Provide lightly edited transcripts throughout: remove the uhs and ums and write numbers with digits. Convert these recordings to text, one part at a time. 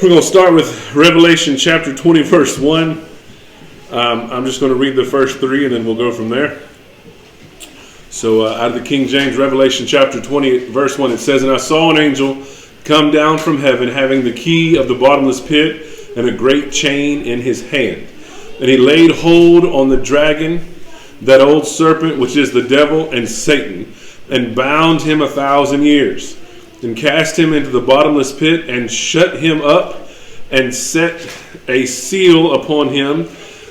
We're going to start with Revelation chapter 20, verse 1. I'm just going to read the first three and then we'll go from there. So out of the King James, Revelation chapter 20, verse 1, it says, "And I saw an angel come down from heaven, having the key of the bottomless pit and a great chain in his hand. And he laid hold on the dragon, that old serpent, which is the devil and Satan, and bound him 1,000 years, and cast him into the bottomless pit, and shut him up, and set a seal upon him,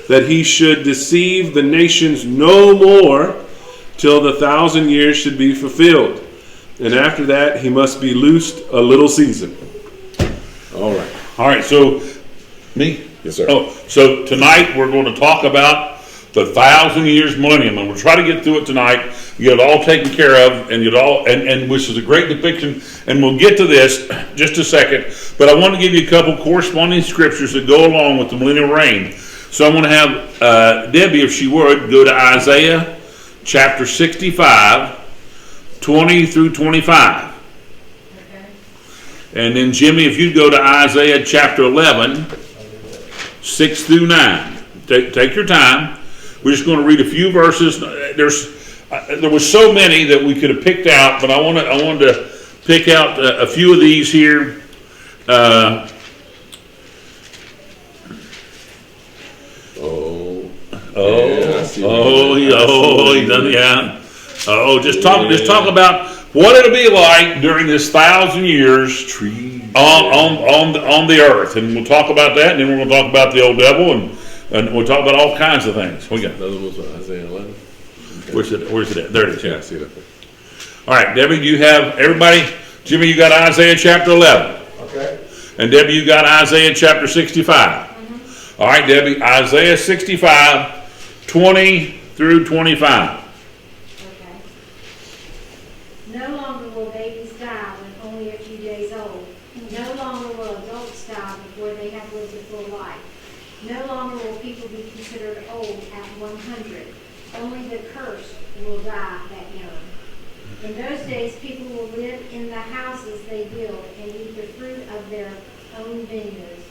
that he should deceive the nations no more, till the 1,000 years should be fulfilled. And after that, he must be loosed a little season." All right. So, me? Yes, sir. So tonight we're going to talk about the 1,000 years millennium, and we'll try to get through it tonight. Get it all taken care of, and which is a great depiction. And we'll get to this just a second. But I want to give you a couple corresponding scriptures that go along with the millennial reign. So I'm going to have Debbie, if she would, go to Isaiah chapter 65, 20 through 25. Okay. And then Jimmy, if you'd go to Isaiah chapter 11, 6 through 9. Take your time. We're just going to read a few verses. There was so many that we could have picked out, but I wanted to pick out a few of these here. Just talk about what it'll be like during this 1,000 years on the earth, and we'll talk about that, and then we're going to talk about the old devil, and we'll talk about all kinds of things. We got another one, Isaiah 11. Okay. Where's it at? There it is. Yeah, I see that. All right, Debbie, you have everybody. Jimmy, you got Isaiah chapter 11. Okay. And Debbie, you got Isaiah chapter 65. Mm-hmm. All right, Debbie, Isaiah 65, 20 through 25. No longer will babies die when only a few days old. No longer will adults die before they have lived a full life. No longer will people be considered old at 100. Only the cursed will die that young. In those days, people will live in the houses they build and eat the fruit of their own vineyards.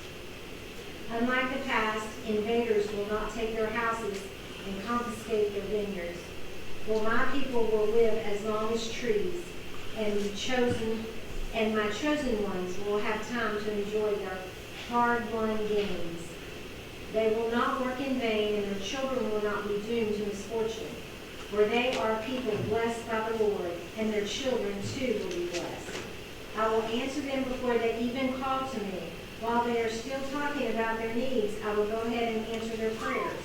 Unlike the past, invaders will not take their houses and confiscate their vineyards. For my people will live as long as trees, and my chosen ones will have time to enjoy their hard-won gains. They will not work in vain, and their children will not be doomed to misfortune. For they are people blessed by the Lord, and their children too will be blessed. I will answer them before they even call to me. While they are still talking about their needs, I will go ahead and answer their prayers.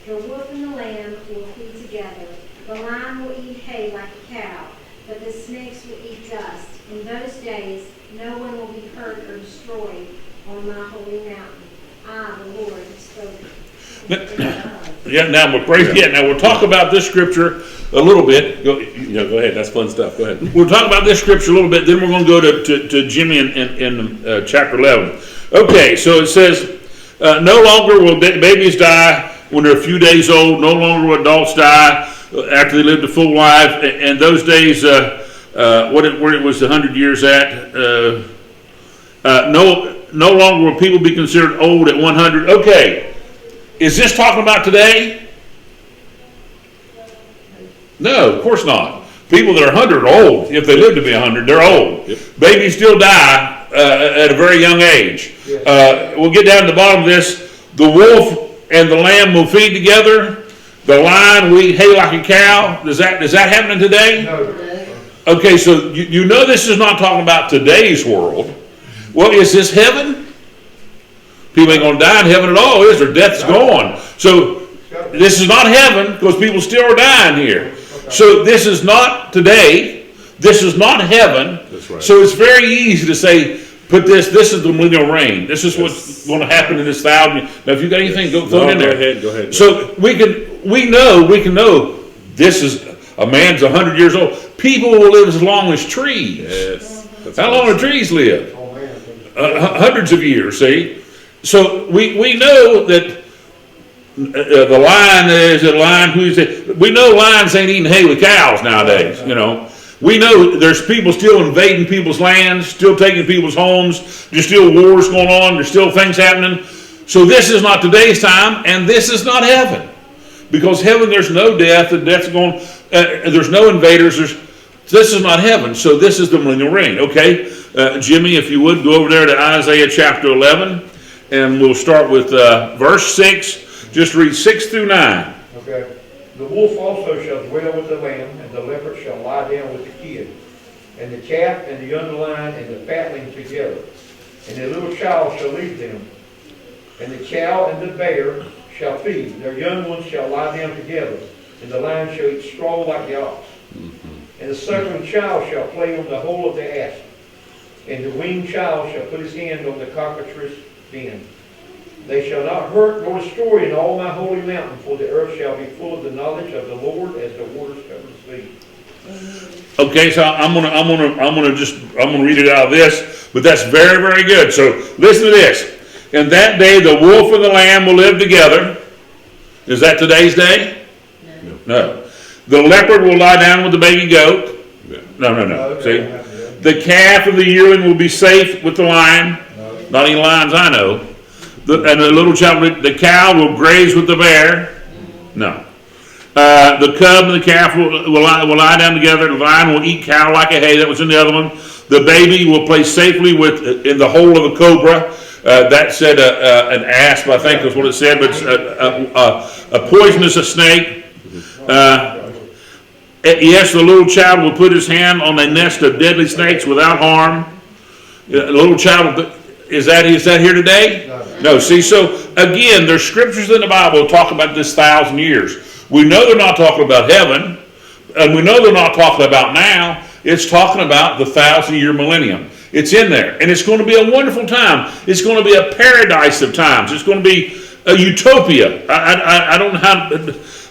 The wolf and the lamb will feed together. The lion will eat hay like a cow, but the snakes will eat dust. In those days, no one will be hurt or destroyed on my holy mountain. I, the Lord, have spoken. Now we'll talk about this scripture a little bit. Go ahead. That's fun stuff. Go ahead. We'll talk about this scripture a little bit. Then we're going to go to Jimmy in chapter 11. Okay, so it says, no longer will babies die when they're a few days old. No longer will adults die after they lived a full life. And those days, where it was 100 years at, no longer will people be considered old at 100. Okay. Is this talking about today? No, of course not. People that are 100 are old. If they live to be 100, they're old. Yep. Babies still die at a very young age. Yes. We'll get down to the bottom of this. The wolf and the lamb will feed together. The lion will eat hay like a cow. Is that happening today? No. Okay, so you know this is not talking about today's world. Well, is this heaven? People ain't going to die in heaven at all, is there? Death's gone. So this is not heaven because people still are dying here. So this is not today. This is not heaven. That's right. So it's very easy to say, this is the millennial reign. This is what's going to happen in this 1,000. Now, if you got anything, go throw it in there. Go ahead. So we can know this is a man's 100 years old. People will live as long as trees. Yes. How long do trees live? Hundreds of years, see? So we know that the lion is a lion. We know lions ain't eating hay with cows nowadays, you know. We know there's people still invading people's lands, still taking people's homes. There's still wars going on. There's still things happening. So this is not today's time, and this is not heaven. Because heaven, there's no death. The death's going. There's no invaders. This is not heaven. So this is the millennial reign. Okay, Jimmy, if you would go over there to Isaiah chapter 11, and we'll start with verse 6. Just read 6 through 9. Okay. The wolf also shall dwell with the lamb, and the leopard shall lie down with the kid, and the calf and the young lion and the fatling together, and the little child shall lead them. And the cow and the bear shall feed; their young ones shall lie down together, and the lion shall eat straw like the ox. And the suckling child shall play on the hole of the asp, and the weaned child shall put his hand on the cockatrice den. They shall not hurt nor destroy in all my holy mountain, for the earth shall be full of the knowledge of the Lord as the waters cover the sea. Okay, so I'm gonna read it out of this, but that's very, very good. So listen to this. And that day the wolf and the lamb will live together. Is that today's day? No. The leopard will lie down with the baby goat. No. See? The calf and the yearling will be safe with the lion. Not any lions I know. And the little child, the cow will graze with the bear. No. The cub and the calf will lie down together. The lion will eat cow like a hay. That was in the other one. The baby will play safely in the hole of a cobra. That said an asp, I think is what it said, but it's a poisonous snake. Yes, the little child will put his hand on a nest of deadly snakes without harm. The little child, is that here today? No. See, so again, there's scriptures in the Bible that talk about this 1,000 years. We know they're not talking about heaven, and we know they're not talking about now. It's talking about the 1,000-year millennium. It's in there, and it's going to be a wonderful time. It's going to be a paradise of times. It's going to be a utopia. I don't know how.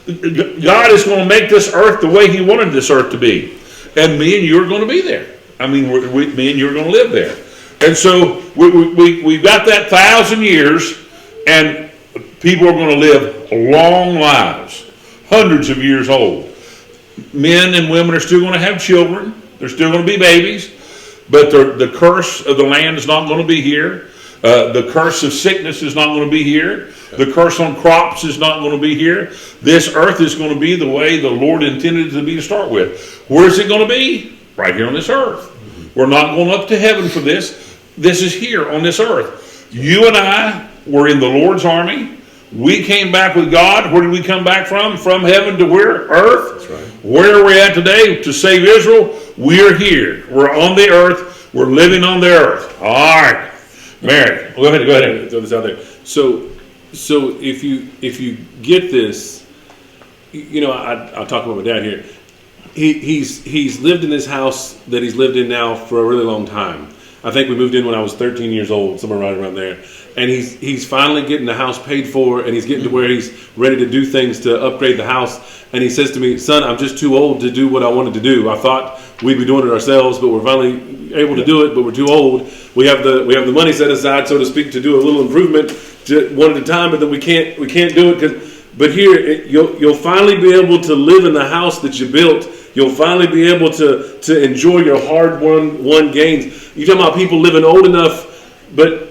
God is going to make this earth the way He wanted this earth to be, and me and you are going to be there. I mean, me and you are going to live there. And so we've got that 1,000 years, and people are going to live long lives, hundreds of years old. Men and women are still going to have children. They're still going to be babies. But the curse of the land is not going to be here. The curse of sickness is not going to be here. The curse on crops is not going to be here. This earth is going to be the way the Lord intended it to be to start with. Where is it going to be? Right here on this earth. We're not going up to heaven for this. This is here on this earth. You and I were in the Lord's army. We came back with God. Where did we come back from? From heaven to where? Earth. That's right. Where are we at today to save Israel? We're here. We're on the earth. We're living on the earth. All right. Mary, go ahead. Throw this out there. So if you get this, I'll talk about my dad here. He's lived in this house that he's lived in now for a really long time. I think we moved in when I was 13 years old, somewhere right around there. And he's finally getting the house paid for, and he's getting to where he's ready to do things to upgrade the house. And he says to me, "Son, I'm just too old to do what I wanted to do. I thought we'd be doing it ourselves, but we're finally able to do it, but we're too old. We have the money set aside, so to speak, to do a little improvement one at a time, but then we can't do it. But here, you'll finally be able to live in the house that you built. You'll finally be able to enjoy your hard-won gains." You're talking about people living old enough, but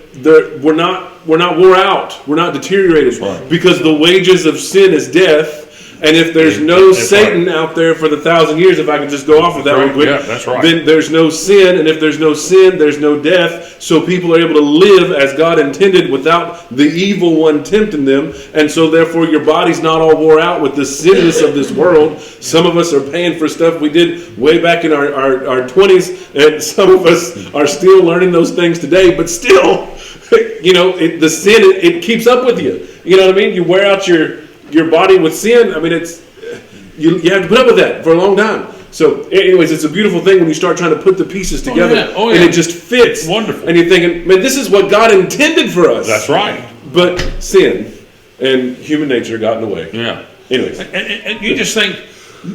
we're not wore out. We're not deteriorated. Right. Because the wages of sin is death. And if there's no Satan out there for the 1,000 years, if I could just go off of that real quick, that's right. Then there's no sin, and if there's no sin, there's no death. So people are able to live as God intended without the evil one tempting them. And so therefore your body's not all wore out with the sinness of this world. Some of us are paying for stuff we did way back in our 20s, and some of us are still learning those things today. But still, the sin, it keeps up with you. You know what I mean? You wear out your body with sin. I mean, it's you have to put up with that for a long time. So anyways, it's a beautiful thing when you start trying to put the pieces together. Oh, yeah. And it just fits. Wonderful. And you're thinking, man, this is what God intended for us. That's right. But sin and human nature got in the way. Yeah. Anyways. And you just think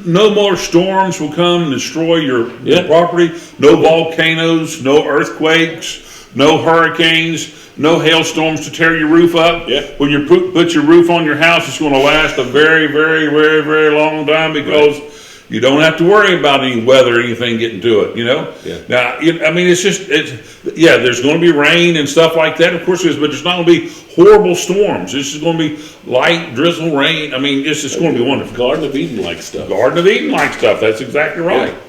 no more storms will come and destroy your property. No volcanoes, no earthquakes, no hurricanes, no hailstorms to tear your roof up. Yeah. When you put your roof on your house, it's going to last a very, very, very, very long time because You don't have to worry about any weather or anything getting to it, you know? Yeah. Now, I mean, yeah, there's going to be rain and stuff like that, of course there is, but there's not going to be horrible storms. This is going to be light drizzle rain. I mean, it's just going to be wonderful. Garden of Eden like stuff. Garden of Eden like stuff. That's exactly right. Yeah.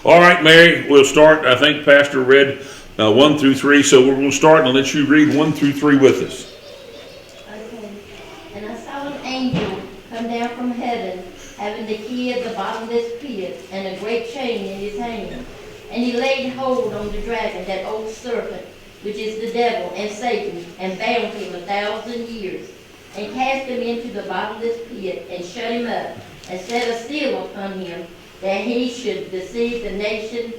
All right, Mary, we'll start. I think Pastor read 1 through 3, so we'll start and let you read 1 through 3 with us. Okay. And I saw an angel come down from heaven, having the key of the bottomless pit and a great chain in his hand. And he laid hold on the dragon, that old serpent, which is the devil and Satan, and bound him 1,000 years, and cast him into the bottomless pit, and shut him up, and set a seal upon him, that he should deceive the nation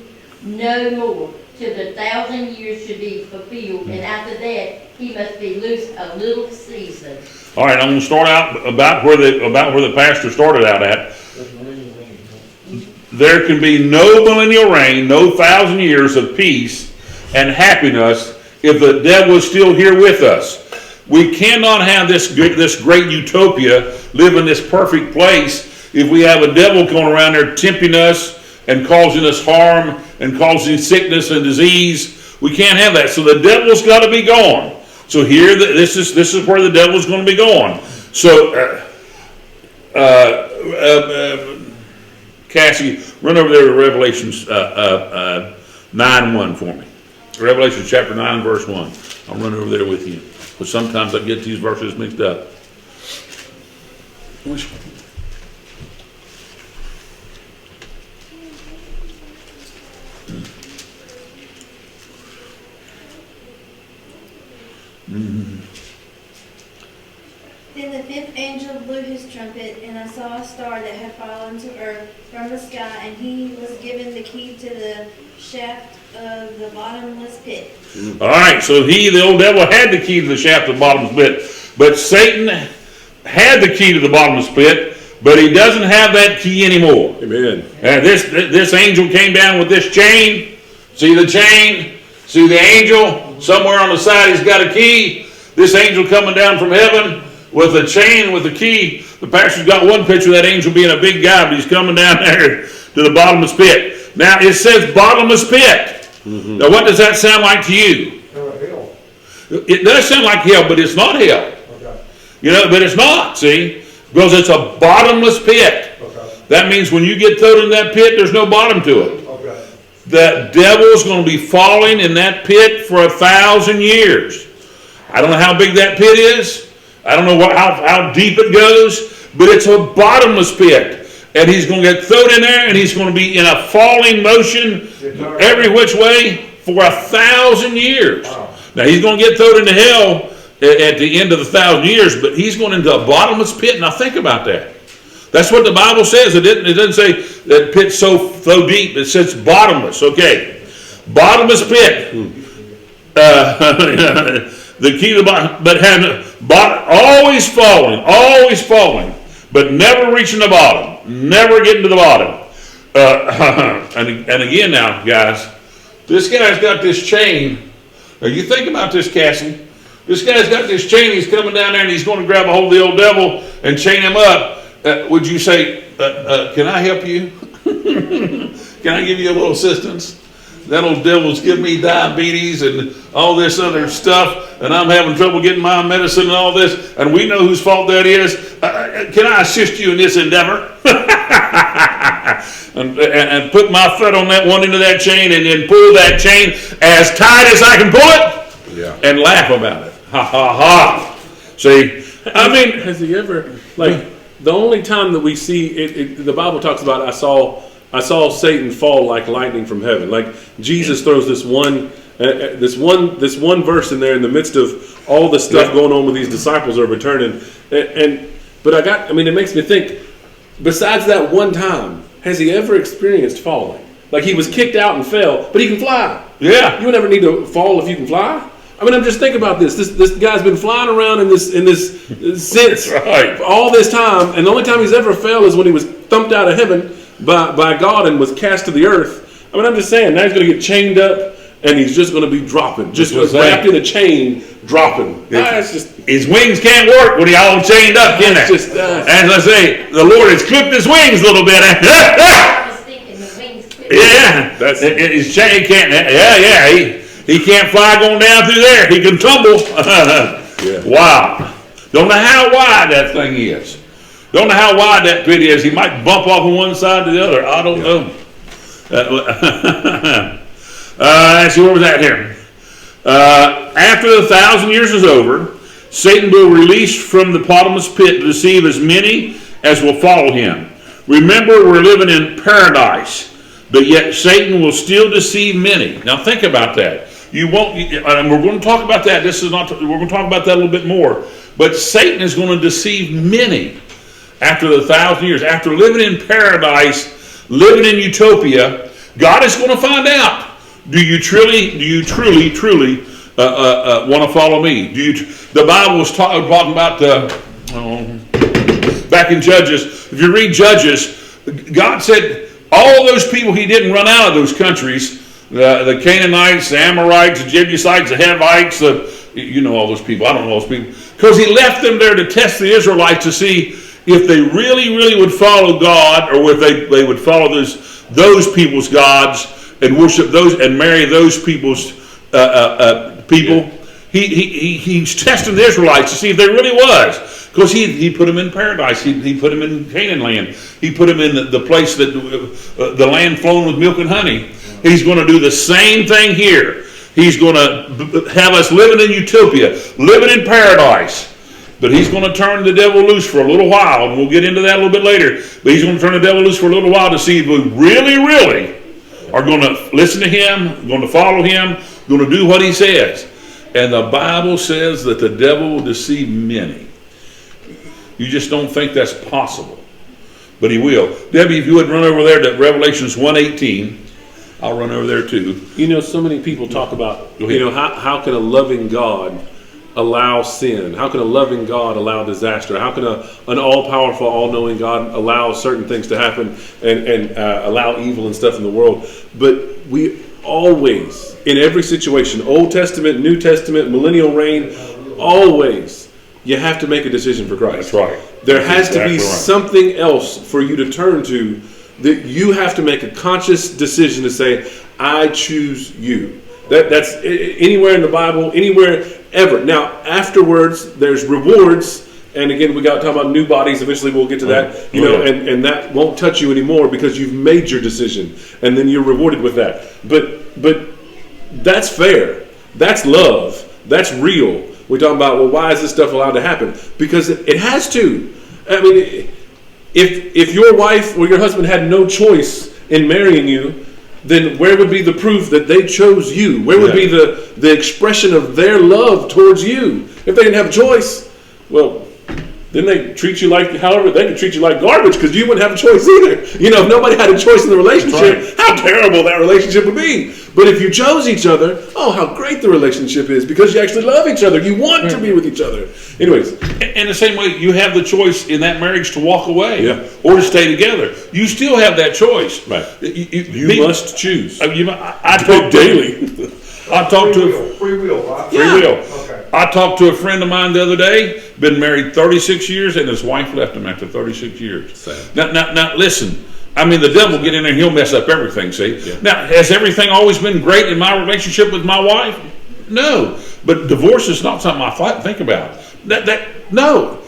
no more, till the 1,000 years should be fulfilled, and after that he must be loosed a little season. All right, I'm going to start out about where the pastor started out at. There can be no millennial reign, no 1,000 years of peace and happiness if the devil is still here with us. We cannot have this great utopia, live in this perfect place, if we have a devil going around there tempting us and causing us harm and causing sickness and disease. We can't have that. So the devil's got to be gone. So here, this is where the devil's going to be going. So, Cassie, run over there to Revelation 9:1 for me. Revelation chapter 9, verse 1. I'll run over there with you. But sometimes I get these verses mixed up. Then the fifth angel blew his trumpet, and I saw a star that had fallen to earth from the sky, and he was given the key to the shaft of the bottomless pit. All right, so the old devil, had the key to the shaft of the bottomless pit, but Satan had the key to the bottomless pit, but he doesn't have that key anymore. Amen. And this angel came down with this chain. See the chain? See the angel? Somewhere on the side he's got a key. This angel coming down from heaven with a chain, with a key. The pastor's got one picture of that angel being a big guy, but he's coming down there to the bottomless pit. Now it says bottomless pit. Mm-hmm. Now what does that sound like to you? Hell. It does sound like hell, but it's not hell. Okay. You know, but it's not, see? Because it's a bottomless pit. Okay. That means when you get thrown in that pit, there's no bottom to it. Okay. The devil's going to be falling in that pit for 1,000 years. I don't know how big that pit is. I don't know how deep it goes, but it's a bottomless pit. And he's going to get thrown in there, and he's going to be in a falling motion every which way for 1,000 years. Wow. Now, he's going to get thrown into hell at the end of the 1,000 years, but he's going into a bottomless pit. Now, think about that. That's what the Bible says. It doesn't say that pit's so deep. It says bottomless. Okay. Bottomless pit. The key to the bottom, but always falling, but never reaching the bottom, never getting to the bottom. And again now, guys, this guy's got this chain. Now you think about this, Cassie. This guy's got this chain. He's coming down there and he's going to grab a hold of the old devil and chain him up. Would you say, can I help you? Can I give you a little assistance? That old devil's giving me diabetes and all this other stuff, and I'm having trouble getting my medicine and all this, and we know whose fault that is. Can I assist you in this endeavor? and put my foot on that one end of that chain and then pull that chain as tight as I can pull it, and laugh about it. Ha, ha, ha. See, I mean, has he ever, like, the only time that we see it, the Bible talks about, I saw Satan fall like lightning from heaven. Like Jesus throws this one verse in there in the midst of all the stuff going on with these disciples are returning. But it makes me think, besides that one time, has he ever experienced falling? Like he was kicked out and fell, but he can fly. Yeah. You would never need to fall if you can fly. I mean, I'm just thinking about this. This guy's been flying around in this sense right. all this time, and the only time he's ever fell is when he was thumped out of heaven by God and was cast to the earth. I mean, I'm just saying, now he's going to get chained up and he's just going to be dropping, just That's wrapped in a chain, dropping. That's just His wings can't work when he all chained up, can That's it? just, As I say, the Lord has clipped his wings a little bit. I was thinking the wings clipped. Yeah, That's- his chain can't. He can't fly going down through there. He can tumble. Yeah. Wow. Don't know how wide that thing is. Don't know how wide that pit is. He might bump off on one side to the other. I don't know. Let's see, where was that here? After the 1,000 years is over, Satan will release from the bottomless pit to deceive as many as will follow him. Remember, we're living in paradise, but yet Satan will still deceive many. Now think about that. You won't, and we're going to talk about that. This is not. We're going to talk about that a little bit more. But Satan is going to deceive many after the 1,000 years, after living in paradise, living in utopia. God is going to find out. Do you truly want to follow me? The Bible was talking about back in Judges. If you read Judges, God said all those people he didn't run out of those countries, the Canaanites, the Amorites, the Jebusites, the Hivites, you know all those people. I don't know those people. Because he left them there to test the Israelites to see if they really would follow God, or if they would follow those people's gods and worship those and marry those people's people. He's testing the Israelites to see if they really was, because he put them in paradise. He put them in Canaan land. He put them in the place that the land flowing with milk and honey. He's going to do the same thing here. He's going to have us living in utopia, living in paradise. But he's going to turn the devil loose for a little while, and we'll get into that a little bit later. But he's going to turn the devil loose for a little while to see if we really are going to listen to him, going to follow him, going to do what he says. And the Bible says that the devil will deceive many. You just don't think that's possible. But he will. Debbie, if you would run over there to Revelations 1:18, I'll run over there too. You know, so many people talk about, how can a loving God allow sin? How can a loving God allow disaster? How can an all-powerful, all-knowing God allow certain things to happen and allow evil and stuff in the world? But we always, in every situation, Old Testament, New Testament, millennial reign, always, you have to make a decision for Christ. That's right. There has to be exactly right. something else for you to turn to, that you have to make a conscious decision to say, I choose you. That's anywhere in the Bible, anywhere ever. Now, afterwards, there's rewards. And again, we got to talk about new bodies. Eventually, we'll get to that. And that won't touch you anymore because you've made your decision, and then you're rewarded with that. But that's fair. That's love. That's real. We're talking about, well, why is this stuff allowed to happen? Because it has to. I mean, if your wife or your husband had no choice in marrying you, then where would be the proof that they chose you? Where would be the expression of their love towards you? If they didn't have a choice, well, then they treat you like, however, they could treat you like garbage because you wouldn't have a choice either. If nobody had a choice in the relationship, how terrible that relationship would be. But if you chose each other, oh, how great the relationship is because you actually love each other. You want to be with each other. Anyways. In the same way, you have the choice in that marriage to walk away or to stay together. You still have that choice. Right. You must choose. I talk daily. I talked to free will, right? free will. Okay. I talked to a friend of mine the other day, been married 36 years, and his wife left him after 36 years. Sad. Now, listen. I mean, the devil will get in there and he'll mess up everything, see? Yeah. Now, has everything always been great in my relationship with my wife? No. But divorce is not something I think about. No.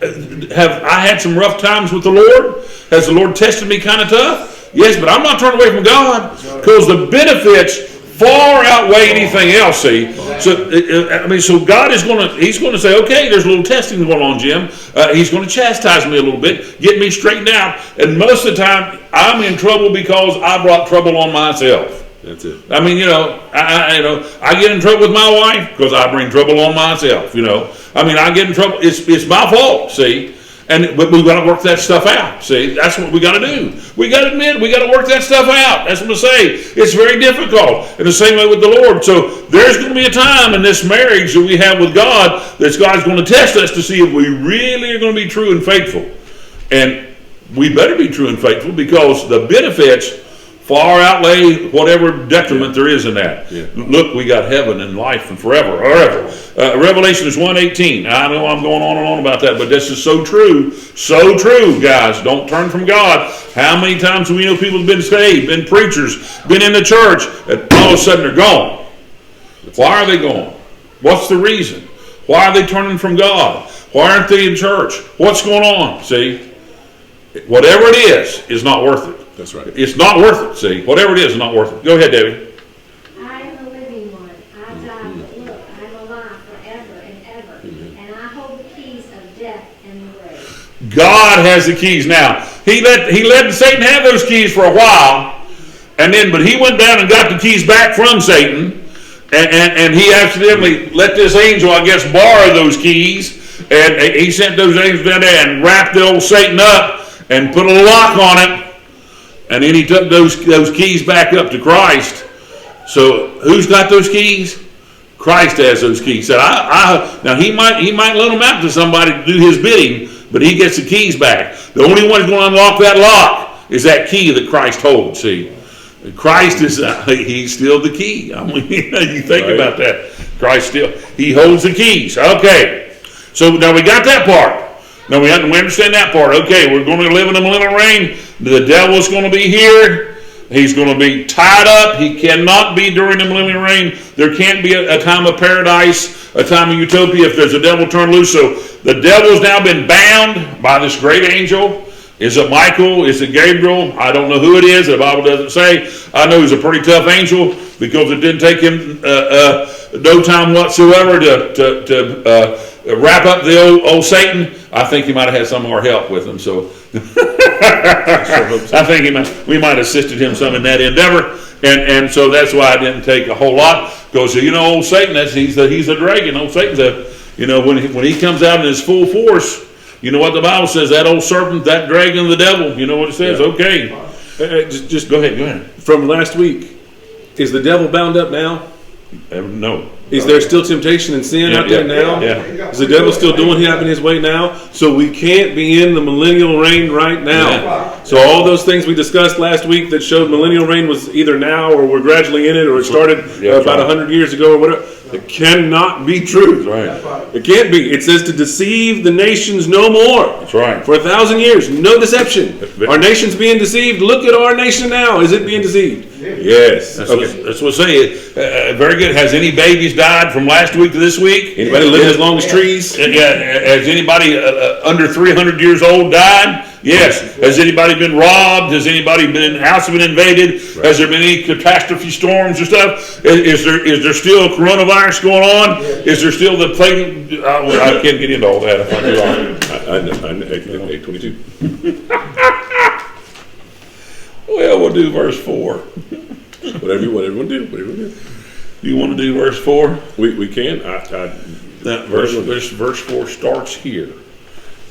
Have I had some rough times with the Lord? Has the Lord tested me kind of tough? Yes, but I'm not turning away from God because the benefits far outweigh anything else, see? So God is he's going to say, okay, there's a little testing going on, Jim. He's going to chastise me a little bit, get me straightened out. And most of the time, I'm in trouble because I brought trouble on myself. That's it. I mean, I get in trouble with my wife because I bring trouble on myself, I mean, I get in trouble. It's my fault, see? But we've got to work that stuff out. See, that's what we got to do. We got to admit, we got to work that stuff out. That's what I say. It's very difficult. In the same way with the Lord. So there's going to be a time in this marriage that we have with God that God's going to test us to see if we really are going to be true and faithful. And we better be true and faithful because the benefits far outlay whatever detriment there is in that. Yeah. Look, we got heaven and life and forever. Revelation is 1:18. I know I'm going on and on about that, but this is so true, guys. Don't turn from God. How many times do we know people have been saved, been preachers, been in the church, and all of a sudden they're gone? Why are they gone? What's the reason? Why are they turning from God? Why aren't they in church? What's going on? See, whatever it is not worth it. That's right. It's not worth it. See, whatever it is not worth it. Go ahead, Debbie. I am the living one. I died, but look, I am alive forever and ever, and I hold the keys of death and the grave. God has the keys now. He let Satan have those keys for a while, but he went down and got the keys back from Satan, and he accidentally let this angel, I guess, borrow those keys, and he sent those angels down there and wrapped the old Satan up and put a lock on it. And then he took those keys back up to Christ. So who's got those keys? Christ has those keys. Said, now he might loan them out to somebody to do his bidding, but he gets the keys back. The only one who's going to unlock that lock is that key that Christ holds. See, Christ is he's still the key. I mean, you think about that. Christ he holds the keys. Okay, so now we got that part. Now we understand that part. Okay, we're going to live in the millennial reign. The devil's going to be here. He's going to be tied up. He cannot be during the millennial reign. There can't be a time of paradise, a time of utopia if there's a devil turned loose. So the devil's now been bound by this great angel. Is it Michael? Is it Gabriel? I don't know who it is. The Bible doesn't say. I know he's a pretty tough angel because it didn't take him no time whatsoever to wrap up the old Satan. I think he might have had some of our help with him. So I think we might have assisted him some in that endeavor. And so that's why I didn't take a whole lot. Because, old Satan, he's a dragon. Old Satan's when he comes out in his full force, you know what the Bible says, that old serpent, that dragon, the devil, you know what it says? Yeah. Okay. Just go ahead. From last week, is the devil bound up now? No. Is there still temptation and sin out there now? Yeah. Is the devil still doing his way now? So we can't be in the millennial reign right now. Yeah. So all those things we discussed last week that showed millennial reign was either now or we're gradually in it or it started about 100 years ago or whatever. It cannot be true. That's right. It can't be. It says to deceive the nations no more. That's right. For 1,000 years, no deception. Our nation's being deceived. Look at our nation now. Is it being deceived? Yes. That's what I say. Very good. Has any babies died from last week to this week? Anybody living as long as trees? Yeah. Has anybody under 300 years old died? Yes. Has anybody been robbed? Has anybody house been invaded? Right. Has there been any catastrophe storms or stuff? Is there still coronavirus going on? Is there still the plague? I can't get into all that. If I do. I know. 8:22. Well, we'll do verse 4. Whatever you want to do. Do you want to do verse 4? We can. Verse 4 starts here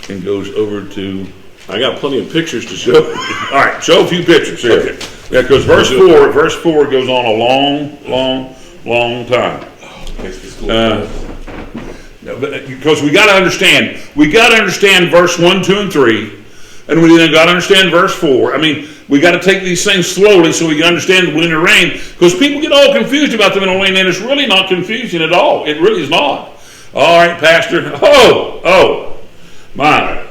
and goes over to. I got plenty of pictures to show. All right, show a few pictures here. Okay. Yeah, because verse 4 goes on a long time. Because we got to understand verse 1, 2, and 3, and we then got to understand verse 4. I mean, we got to take these things slowly so we can understand the millennial reign, because people get all confused about the millennial reign, and it's really not confusing at all. It really is not. All right, Pastor. Oh, my.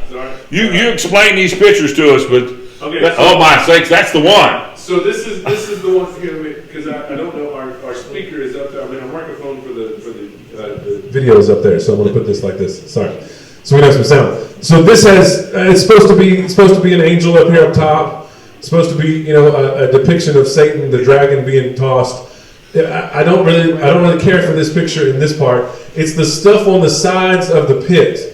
You explain these pictures to us, but oh my sakes, that's the one. So this is the one because I don't know our speaker is up there. I mean, our microphone for the video is up there, so I'm going to put this like this. Sorry, so we have some sound. So this has it's supposed to be an angel up here up top. It's supposed to be a depiction of Satan, the dragon, being tossed. I don't really care for this picture in this part. It's the stuff on the sides of the pit.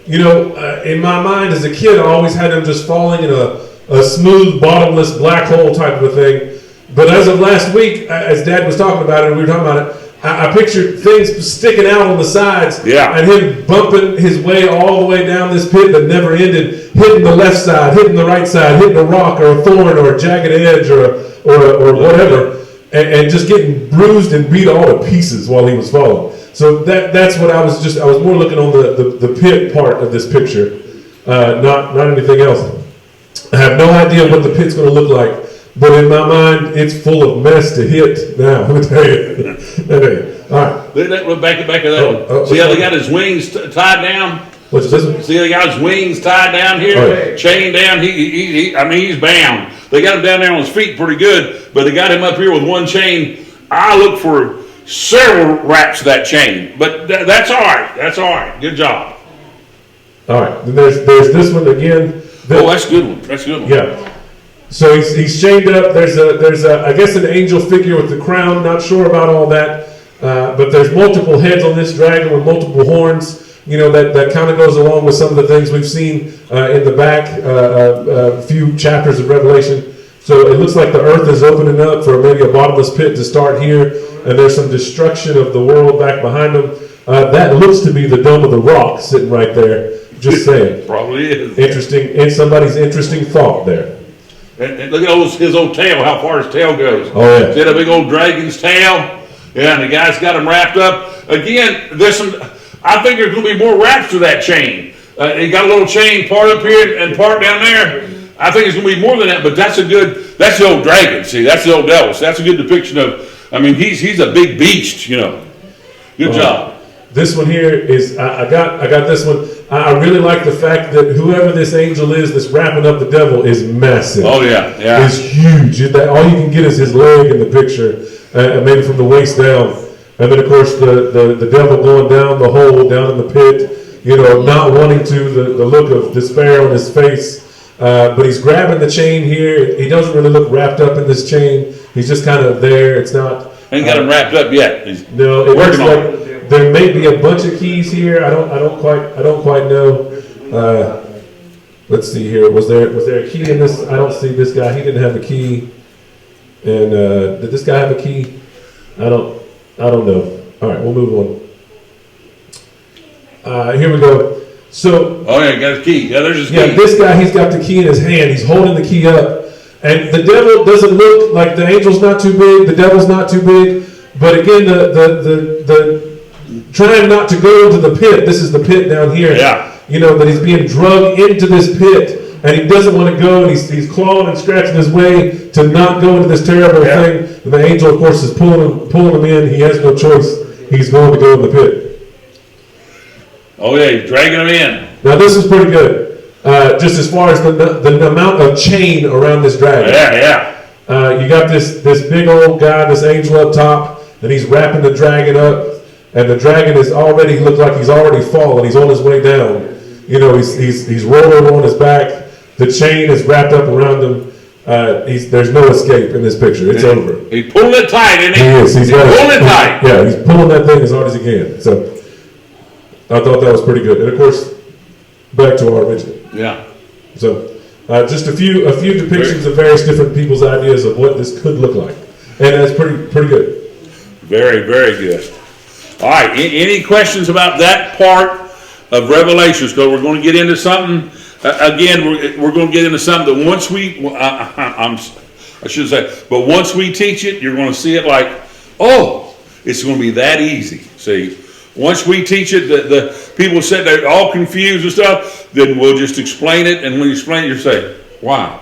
In my mind as a kid, I always had him just falling in a smooth, bottomless black hole type of a thing. But as of last week, as Dad was talking about it, and we were talking about it, I pictured things sticking out on the sides, and him bumping his way all the way down this pit that never ended, hitting the left side, hitting the right side, hitting a rock or a thorn or a jagged edge or whatever, and just getting bruised and beat all to pieces while he was falling. So that's what I was more looking on the pit part of this picture, not anything else. I have no idea what the pit's going to look like, but in my mind, it's full of mess to hit now. Let me tell you. All right. Back to that one. See how they got his wings tied down? What's this one? See, they got his wings tied down here, chained down. I mean, he's bound. They got him down there on his feet pretty good, but they got him up here with one chain. I look for several wraps of that chain, but that's all right. That's all right. Good job. All right. Then there's this one again. That's a good one. That's a good one. Yeah. So he's chained up. There's a I guess an angel figure with the crown. Not sure about all that, but there's multiple heads on this dragon with multiple horns. You know, that kind of goes along with some of the things we've seen in the back few chapters of Revelation. So it looks like the earth is opening up for maybe a bottomless pit to start here, and there's some destruction of the world back behind them. That looks to be the Dome of the Rock sitting right there. Just saying. Probably is. Interesting, and somebody's interesting thought there. And look at his old tail, how far his tail goes. Oh, yeah. See that big old dragon's tail? Yeah, and the guy's got him wrapped up. Again, I think there's going to be more wraps to that chain. He got a little chain part up here and part down there. I think it's going to be more than that, but that's the old dragon. See, that's the old devil. So that's a good depiction of, I mean, he's a big beast, you know. Good job. This one here is, I got this one. I really like the fact that whoever this angel is that's wrapping up the devil is massive. Oh, yeah, yeah. It's huge. All you can get is his leg in the picture, maybe from the waist down. And then, of course, the devil going down the hole, down in the pit, you know, not wanting to, the look of despair on his face. But he's grabbing the chain here. He doesn't really look wrapped up in this chain. He's just kind of there. It's not... Ain't got him wrapped up yet. No, it looks like there may be a bunch of keys here. I don't quite know. Let's see here. Was there a key in this? I don't see this guy. He didn't have a key. And did this guy have a key? I don't know. All right, we'll move on. Here we go. So. Oh yeah, he got his key. Yeah, there's his key. Yeah, this guy, he's got the key in his hand. He's holding the key up. And the devil doesn't look like the angel's not too big, the devil's not too big, but again, the trying not to go into the pit. This is the pit down here. Yeah. You know, that he's being drugged into this pit, and he doesn't want to go, and he's clawing and scratching his way to not go into this terrible thing. And the angel, of course, is pulling him in. He has no choice. He's going to go in the pit. Oh yeah, he's dragging him in. Now this is pretty good. Just as far as the amount of chain around this dragon. Yeah. You got this big old guy, this angel up top, and he's wrapping the dragon up, and the dragon is already, looked like he's already fallen. He's on his way down. You know, he's rolling on his back. The chain is wrapped up around him. There's no escape in this picture. It's over. He's pulling it tight, isn't he? He is. He's pulling it tight. Yeah, he's pulling that thing as hard as he can. So I thought that was pretty good. And of course, back to our original. Yeah. So, just a few depictions of various different people's ideas of what this could look like, and that's pretty good. Very, very good. All right. Any questions about that part of Revelation? So we're going to get into something. Again, we're going to get into something that once I should say, but once we teach it, you're going to see it like, oh, it's going to be that easy. See. Once we teach it, the people said they're all confused and stuff, then we'll just explain it, and when you explain it, you say, wow,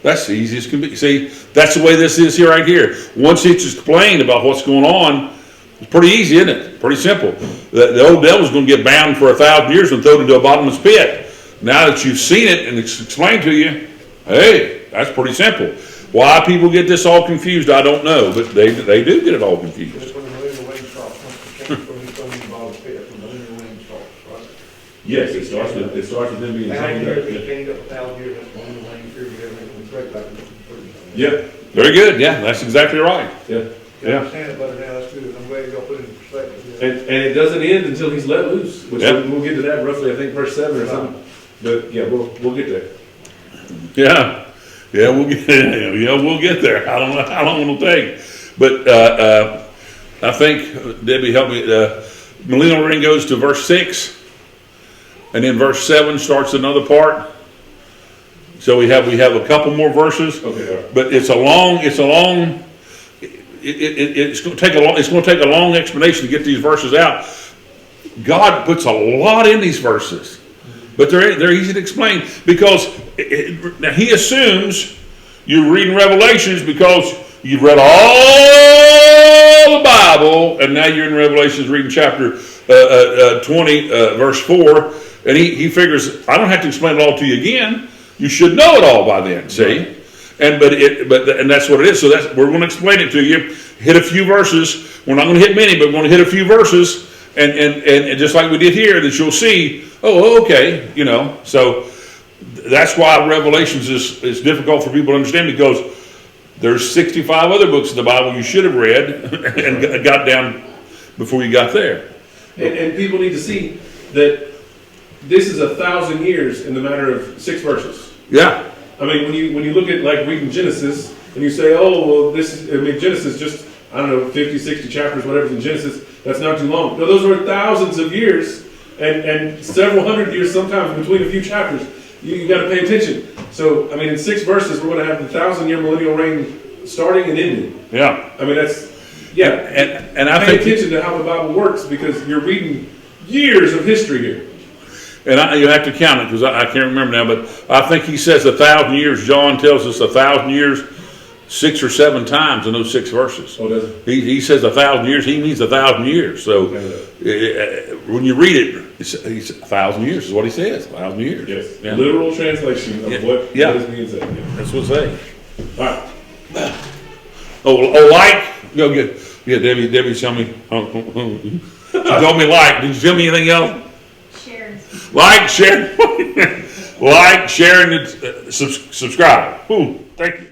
that's the easiest can be. See, that's the way this is here right here. Once it's explained about what's going on, it's pretty easy, isn't it? Pretty simple. The old devil's going to get bound for 1,000 years and thrown into a bottomless pit. Now that you've seen it and it's explained to you, hey, that's pretty simple. Why people get this all confused, I don't know, but they do get it all confused. Yes, it starts with them being chained up. Yeah. Very good. Yeah, that's exactly right. Yeah. Yeah. I understand it better now. That's good. I'm glad y'all put it in perspective. And it doesn't end until he's let loose, which we'll get to that roughly, I think, verse 7 or something. But yeah, we'll get there. Yeah. Yeah, we'll get there. I don't know how long it'll take. But I think, Debbie, help me. Millennial Ring goes to verse 6. And then verse 7 starts another part. So we have a couple more verses. Okay. But it's going to take a long explanation to get these verses out. God puts a lot in these verses, but they're easy to explain because now he assumes you're reading Revelations because you've read all the Bible, and now you're in Revelations reading chapter 20, verse 4, and he figures, I don't have to explain it all to you again. You should know it all by then, see? And and that's what it is. So we're going to explain it to you. Hit a few verses. We're not going to hit many, but we're going to hit a few verses, and just like we did here, that you'll see, oh, okay, you know. So that's why Revelations is difficult for people to understand, because there's 65 other books in the Bible you should have read and got down before you got there. And people need to see that this is 1,000 years in the matter of 6 verses. Yeah. I mean, when you look at like reading Genesis and you say, oh, well, Genesis just, I don't know, 50, 60 chapters, whatever's in Genesis, that's not too long. No, those were thousands of years and several hundred years sometimes between a few chapters. You got to pay attention. So, I mean, in 6 verses, we're going to have the 1,000-year millennial reign starting and ending. Yeah. I mean, that's, yeah. And I pay think attention to how the Bible works, because you're reading years of history here. And you have to count it, because I can't remember now, but I think he says 1,000 years. John tells us 1,000 years 6 or 7 times in those 6 verses. Oh, does it? He says 1,000 years. He means 1,000 years. So when you read it, it's 1,000 years is what he says. 1,000 years. Yes. Yeah. Literal translation of what is being said. Yeah. That's what it's saying. All right. Oh, like. Go get. Yeah, Debbie, tell me. She told me like. Did you tell me anything else? Like, share, like, share, and subscribe. Ooh, thank you.